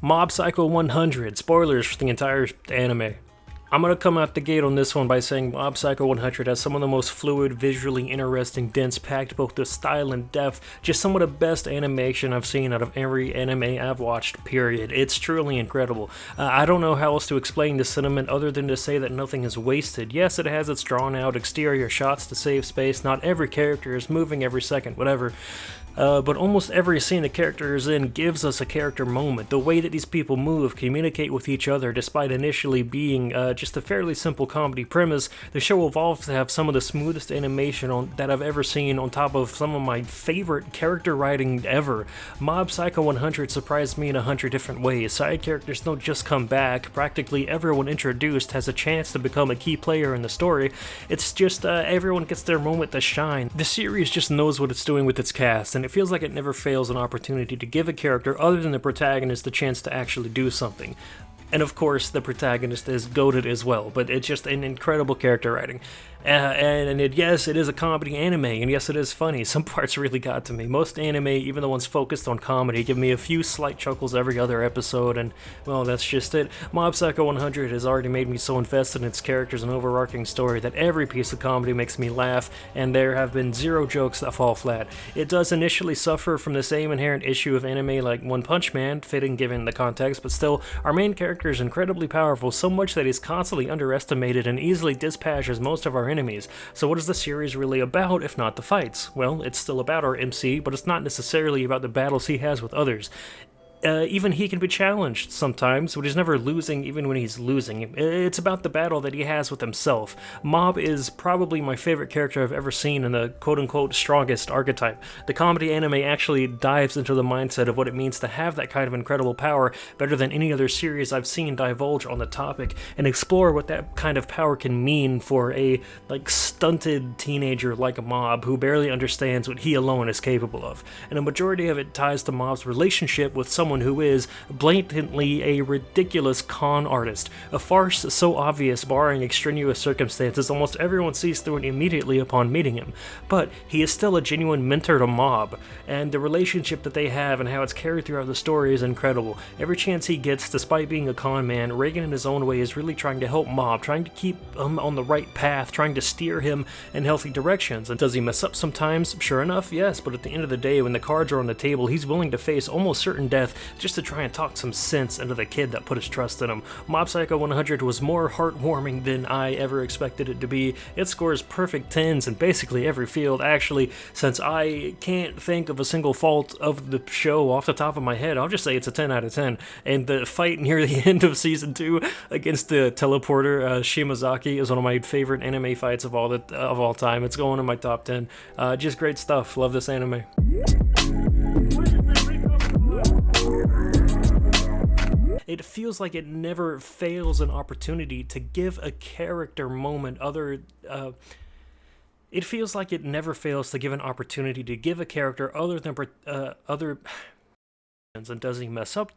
Mob Psycho 100, spoilers for the entire anime. I'm gonna come out the gate on this one by saying Mob Psycho 100 has some of the most fluid, visually interesting, dense, packed both the style and depth, just some of the best animation I've seen out of every anime I've watched, period. It's truly incredible. I don't know how else to explain this sentiment other than to say that nothing is wasted. Yes, it has its drawn out exterior shots to save space, not every character is moving every second, whatever. But almost every scene a character is in gives us a character moment. The way that these people move, communicate with each other, despite initially being just a fairly simple comedy premise, the show evolves to have some of the smoothest animation that I've ever seen, on top of some of my favorite character writing ever. Mob Psycho 100 surprised me in 100 different ways. Side characters don't just come back, practically everyone introduced has a chance to become a key player in the story. It's just everyone gets their moment to shine. The series just knows what it's doing with its cast, and it feels like it never fails an opportunity to give a character other than the protagonist the chance to actually do something. And of course, the protagonist is goated as well, but it's just an incredible character writing. Yes, it is a comedy anime, and yes, it is funny. Some parts really got to me. Most anime, even the ones focused on comedy, give me a few slight chuckles every other episode, and, well, that's just it. Mob Psycho 100 has already made me so invested in its characters and overarching story that every piece of comedy makes me laugh, and there have been zero jokes that fall flat. It does initially suffer from the same inherent issue of anime like One Punch Man, fitting given the context, but still, our main character is incredibly powerful, so much that he's constantly underestimated and easily dispatches most of our enemies. So what is the series really about if not the fights? Well, it's still about our MC, but it's not necessarily about the battles he has with others. Even he can be challenged sometimes, but he's never losing even when he's losing. It's about the battle that he has with himself. Mob is probably my favorite character I've ever seen in the quote-unquote strongest archetype. The comedy anime actually dives into the mindset of what it means to have that kind of incredible power better than any other series I've seen divulge on the topic, and explore what that kind of power can mean for a, stunted teenager like a Mob who barely understands what he alone is capable of. And a majority of it ties to Mob's relationship with someone who is blatantly a ridiculous con artist, a farce so obvious barring extraneous circumstances almost everyone sees through it immediately upon meeting him. But he is still a genuine mentor to Mob, and the relationship that they have and how it's carried throughout the story is incredible. Every chance he gets, despite being a con man, REIGEN in his own way is really trying to help Mob, trying to keep him on the right path, trying to steer him in healthy directions. And does he mess up sometimes? Sure enough, yes, but at the end of the day, when the cards are on the table, he's willing to face almost certain death just to try and talk some sense into the kid that put his trust in him. Mob Psycho 100 was more heartwarming than I ever expected it to be. It scores perfect 10s in basically every field, actually. Since I can't think of a single fault of the show off the top of my head, I'll just say it's a 10 out of 10. And the fight near the end of Season 2 against the teleporter, Shimazaki, is one of my favorite anime fights of all time. It's going in my top 10. Just great stuff. Love this anime. It feels like it never fails an opportunity to give a character moment it feels like it never fails to give an opportunity to give a character other than other and does he mess up